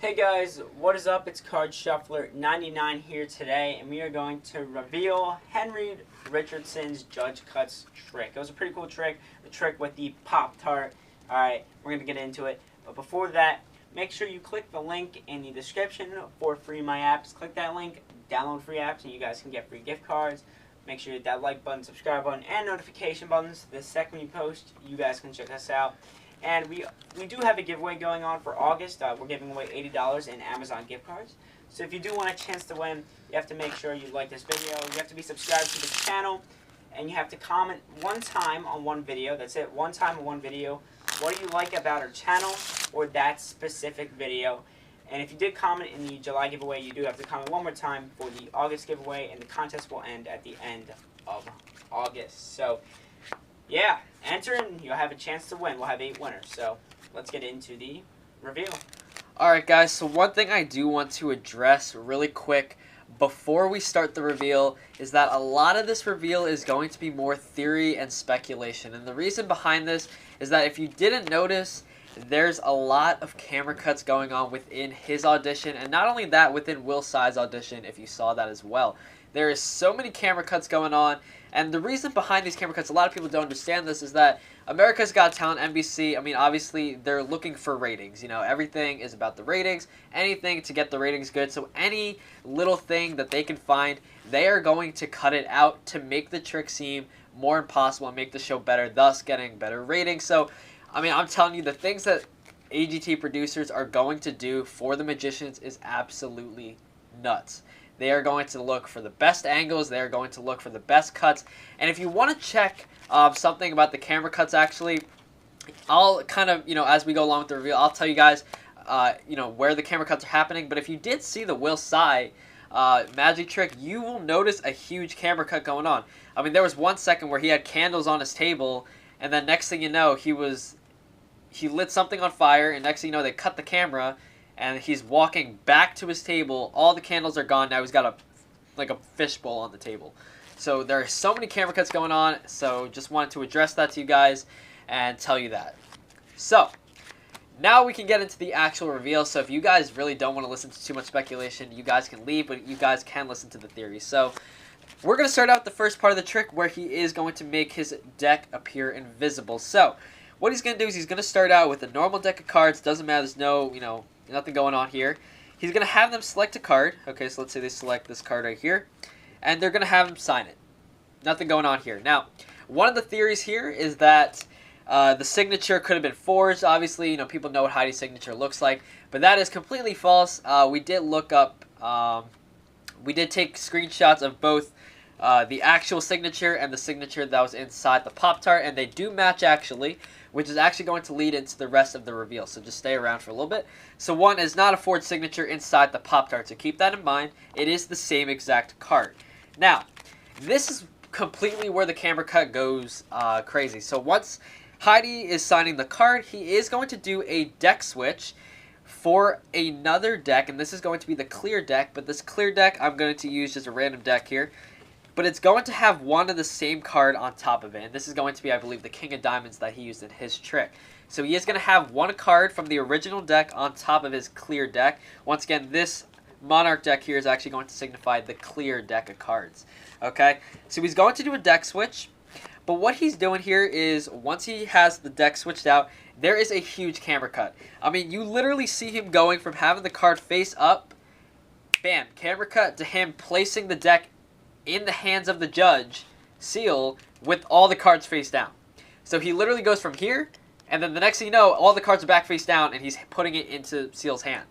Hey guys, what is up? It's Card Shuffler 99 here today, and we are going to reveal Henry Richardson's Judge Cuts trick. It was a pretty cool trick, the trick with the Pop-Tart. Alright, we're going to get into it. But before that, make sure you click the link in the description for free My Apps. Click that link, download free apps, and you guys can get free gift cards. Make sure you hit that like button, subscribe button, and notification buttons. The second we post, you guys can check us out. And we do have a giveaway going on for August. We're giving away $80 in Amazon gift cards. So if you do want a chance to win, you have to make sure you like this video. You have to be subscribed to the channel. And you have to comment one time on one video. That's it, one time on one video. What do you like about our channel or that specific video? And if you did comment in the July giveaway, you do have to comment one more time for the August giveaway. And the contest will end at the end of August. So yeah, enter and you'll have a chance to win. We'll have 8 winners. So let's get into the reveal. Alright guys, so one thing I do want to address really quick before we start the reveal is that a lot of this reveal is going to be more theory and speculation. And the reason behind this is that if you didn't notice, there's a lot of camera cuts going on within his audition. And not only that, within Will Tsai's audition, if you saw that as well. There is so many camera cuts going on. And the reason behind these camera cuts, a lot of people don't understand this, is that America's Got Talent, NBC, I mean, obviously, they're looking for ratings. You know, everything is about the ratings, anything to get the ratings good. So any little thing that they can find, they are going to cut it out to make the trick seem more impossible and make the show better, thus getting better ratings. So, I mean, I'm telling you, the things that AGT producers are going to do for the magicians is absolutely nuts. They are going to look for the best angles. They are going to look for the best cuts. And if you want to check something about the camera cuts, actually, I'll kind of, as we go along with the reveal, I'll tell you guys, where the camera cuts are happening. But if you did see the Will Tsai magic trick, you will notice a huge camera cut going on. I mean, there was 1 second where he had candles on his table, and then next thing you know, he lit something on fire, and next thing you know, they cut the camera, and he's walking back to his table. All the candles are gone. Now he's got a fishbowl on the table. So there are so many camera cuts going on. So just wanted to address that to you guys and tell you that. So now we can get into the actual reveal. So if you guys really don't want to listen to too much speculation, you guys can leave, but you guys can listen to the theory. So we're going to start out with the first part of the trick where he is going to make his deck appear invisible. So what he's going to do is he's going to start out with a normal deck of cards. Doesn't matter. There's no, nothing going on here. He's going to have them select a card. Okay, so let's say they select this card right here. And they're going to have him sign it. Nothing going on here. Now, one of the theories here is that the signature could have been forged. Obviously, people know what Heidi's signature looks like. But that is completely false. We did look up, we did take screenshots of both the actual signature and the signature that was inside the Pop-Tart. And they do match, actually, which is actually going to lead into the rest of the reveal. So just stay around for a little bit. So one is not a forged signature inside the Pop-Tart. So keep that in mind. It is the same exact card. Now, this is completely where the camera cut goes crazy. So once Heidi is signing the card, he is going to do a deck switch for another deck. And this is going to be the clear deck. But this clear deck, I'm going to use just a random deck here. But it's going to have one of the same card on top of it. And this is going to be, I believe, the King of Diamonds that he used in his trick. So he is going to have one card from the original deck on top of his clear deck. Once again, this Monarch deck here is actually going to signify the clear deck of cards. Okay? So he's going to do a deck switch. But what he's doing here is, once he has the deck switched out, there is a huge camera cut. I mean, you literally see him going from having the card face up, bam, camera cut, to him placing the deck in the hands of the judge, Seal, with all the cards face down. So he literally goes from here, and then the next thing you know, all the cards are back face down, and he's putting it into Seal's hand.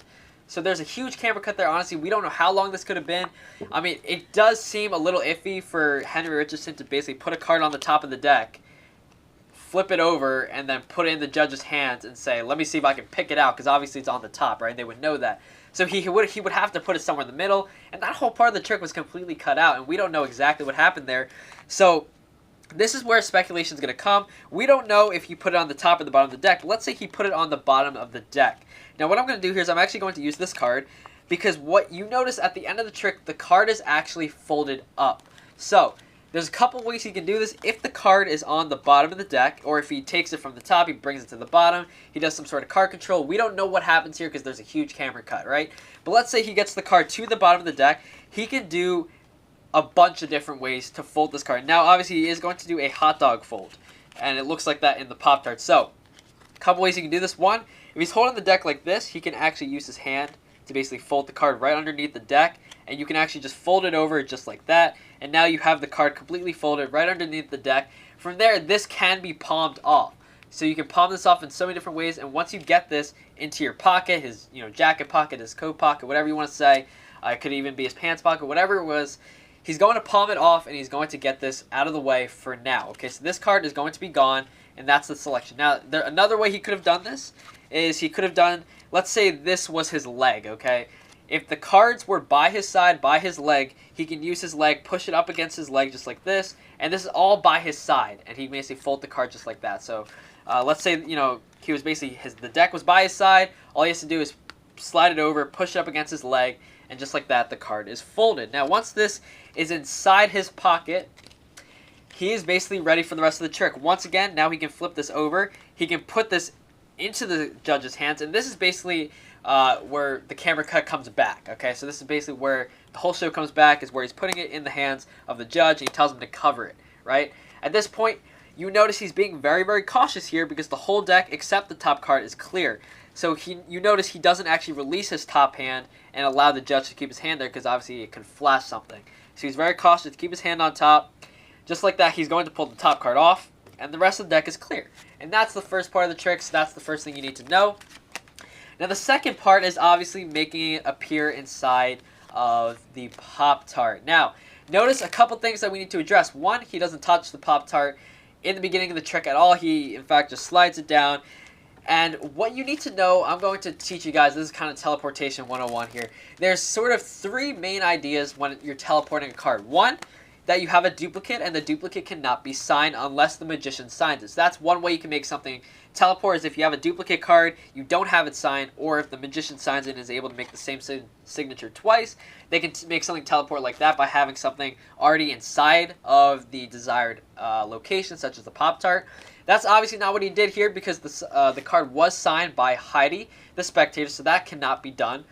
So there's a huge camera cut there. Honestly, we don't know how long this could have been. I mean, it does seem a little iffy for Henry Richardson to basically put a card on the top of the deck, flip it over, and then put it in the judge's hands and say, let me see if I can pick it out, because obviously it's on the top, right? They would know that. So he would have to put it somewhere in the middle, and that whole part of the trick was completely cut out, and we don't know exactly what happened there. So this is where speculation is going to come. We don't know if he put it on the top or the bottom of the deck, but let's say he put it on the bottom of the deck. Now what I'm going to do here is I'm actually going to use this card, because what you notice at the end of the trick, the card is actually folded up. So There's a couple ways he can do this. If the card is on the bottom of the deck, or if he takes it from the top, he brings it to the bottom, he does some sort of card control. We don't know what happens here because there's a huge camera cut, right? But let's say he gets the card to the bottom of the deck. He can do a bunch of different ways to fold this card. Now, obviously, he is going to do a hot dog fold, and it looks like that in the Pop-Tart. So, a couple ways he can do this. One, if he's holding the deck like this, he can actually use his hand to basically fold the card right underneath the deck, and you can actually just fold it over just like that, and now you have the card completely folded right underneath the deck. From there, this can be palmed off. So you can palm this off in so many different ways, and once you get this into your pocket, his jacket pocket, his coat pocket, whatever you want to say, it could even be his pants pocket, whatever it was, he's going to palm it off, and he's going to get this out of the way for now. Okay, so this card is going to be gone, and that's the selection. Now, another way he could have done this is he could have done, let's say this was his leg, okay? If the cards were by his side, by his leg, he can use his leg, push it up against his leg just like this, and this is all by his side, and he basically fold the card just like that. So let's say, he was basically, the deck was by his side, all he has to do is slide it over, push it up against his leg, and just like that, the card is folded. Now, once this is inside his pocket, he is basically ready for the rest of the trick. Once again, now he can flip this over. He can put this into the judge's hands, and this is basically where the camera cut comes back. Okay, so this is basically where the whole show comes back, is where he's putting it in the hands of the judge, and he tells him to cover it, right? At this point, you notice he's being very, very cautious here because the whole deck, except the top card, is clear. So you notice he doesn't actually release his top hand and allow the judge to keep his hand there because obviously it could flash something. So he's very cautious to keep his hand on top. Just like that, he's going to pull the top card off, and the rest of the deck is clear. And that's the first part of the trick, so that's the first thing you need to know. Now, the second part is obviously making it appear inside of the Pop-Tart. Now, notice a couple things that we need to address. One, he doesn't touch the Pop-Tart in the beginning of the trick at all. He, in fact, just slides it down. And what you need to know, I'm going to teach you guys, this is kind of teleportation 101 here. There's sort of three main ideas when you're teleporting a card. One, that you have a duplicate, and the duplicate cannot be signed unless the magician signs it. So that's one way you can make something teleport, is if you have a duplicate card, you don't have it signed, or if the magician signs it and is able to make the same signature twice, they can make something teleport like that by having something already inside of the desired location, such as the Pop-Tart. That's obviously not what he did here because the card was signed by Heidi, the spectator, so that cannot be done.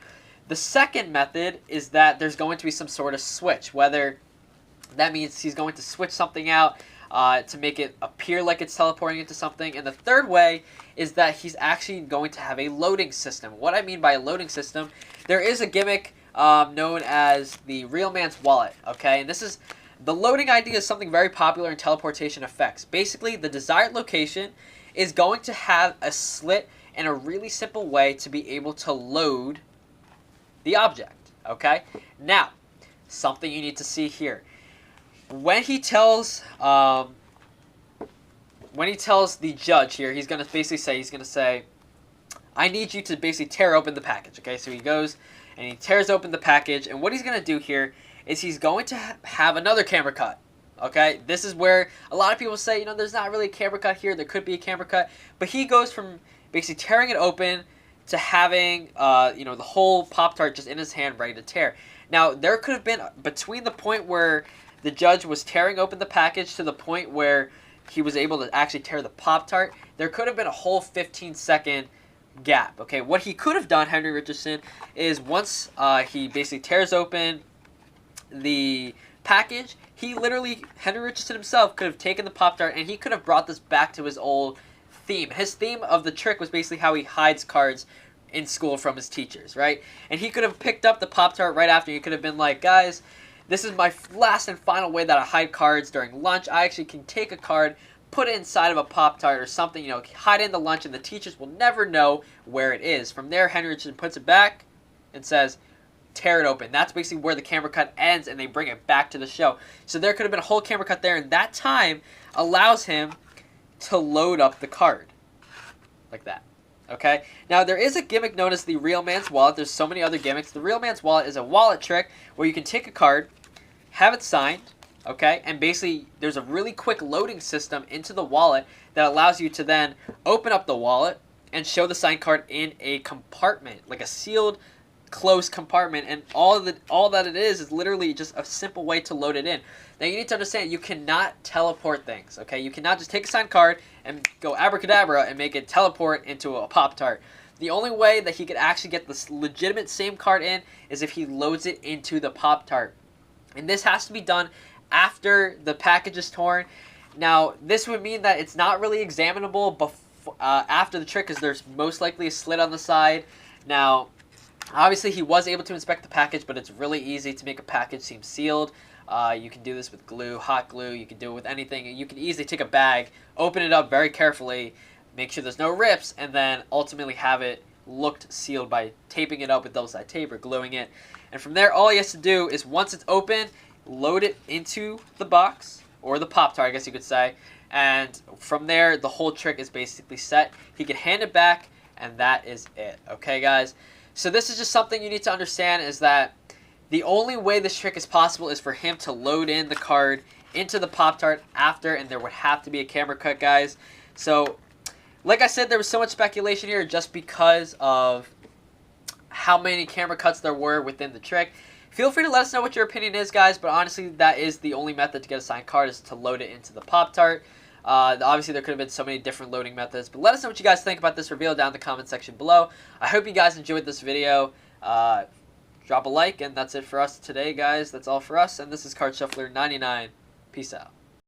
The second method is that there's going to be some sort of switch, whether that means he's going to switch something out to make it appear like it's teleporting into something. And the third way is that he's actually going to have a loading system. What I mean by a loading system, there is a gimmick known as the real man's wallet, okay? And this is, the loading idea is something very popular in teleportation effects. Basically, the desired location is going to have a slit and a really simple way to be able to load the object, okay? Now, something you need to see here. When he tells the judge here, he's going to basically say, I need you to basically tear open the package, okay? So he goes and he tears open the package, and what he's going to do here is he's going to have another camera cut, okay? This is where a lot of people say, there's not really a camera cut here. There could be a camera cut, but he goes from basically tearing it open to having, the whole Pop-Tart just in his hand ready to tear. Now, there could have been, between the point where the judge was tearing open the package to the point where he was able to actually tear the Pop-Tart, there could have been a whole 15-second gap. Okay, what he could have done, Henry Richardson, is once he basically tears open the package, Henry Richardson himself could have taken the Pop-Tart and he could have brought this back to his old theme. His theme of the trick was basically how he hides cards in school from his teachers, right? And he could have picked up the Pop-Tart right after. He could have been like, guys, this is my last and final way that I hide cards during lunch. I actually can take a card, put it inside of a Pop-Tart or something, hide it in the lunch, and the teachers will never know where it is. From there, Henry Richardson puts it back and says, tear it open. That's basically where the camera cut ends, and they bring it back to the show. So there could have been a whole camera cut there, and that time allows him to load up the card. Like that. Okay? Now, there is a gimmick known as the real man's wallet. There's so many other gimmicks. The real man's wallet is a wallet trick where you can take a card, have it signed, okay, and basically there's a really quick loading system into the wallet that allows you to then open up the wallet and show the signed card in a compartment, like a sealed closed compartment, and all that it is literally just a simple way to load it in. Now you need to understand, you cannot teleport things, okay? You cannot just take a signed card and go abracadabra and make it teleport into a Pop-Tart. The only way that he could actually get this legitimate same card in is if he loads it into the Pop-Tart. And this has to be done after the package is torn. Now, this would mean that it's not really examinable after the trick, because there's most likely a slit on the side. Now, obviously he was able to inspect the package, but it's really easy to make a package seem sealed. You can do this with glue, hot glue. You can do it with anything. You can easily take a bag, open it up very carefully, make sure there's no rips, and then ultimately have it looked sealed by taping it up with double-sided tape or gluing it. And from there, all he has to do is, once it's open, load it into the box, or the Pop-Tart, I guess you could say. And from there, the whole trick is basically set. He can hand it back, and that is it. Okay, guys? So this is just something you need to understand, is that the only way this trick is possible is for him to load in the card into the Pop-Tart after, and there would have to be a camera cut, guys. So, like I said, there was so much speculation here just because of how many camera cuts there were within the trick. Feel free to let us know what your opinion is, guys, but honestly, that is the only method to get a signed card, is to load it into the Pop-Tart. Obviously, there could have been so many different loading methods, but let us know what you guys think about this reveal down in the comment section below. I hope you guys enjoyed this video. Drop a like, and that's it for us today, guys. That's all for us, and this is Card Shuffler 99. Peace out.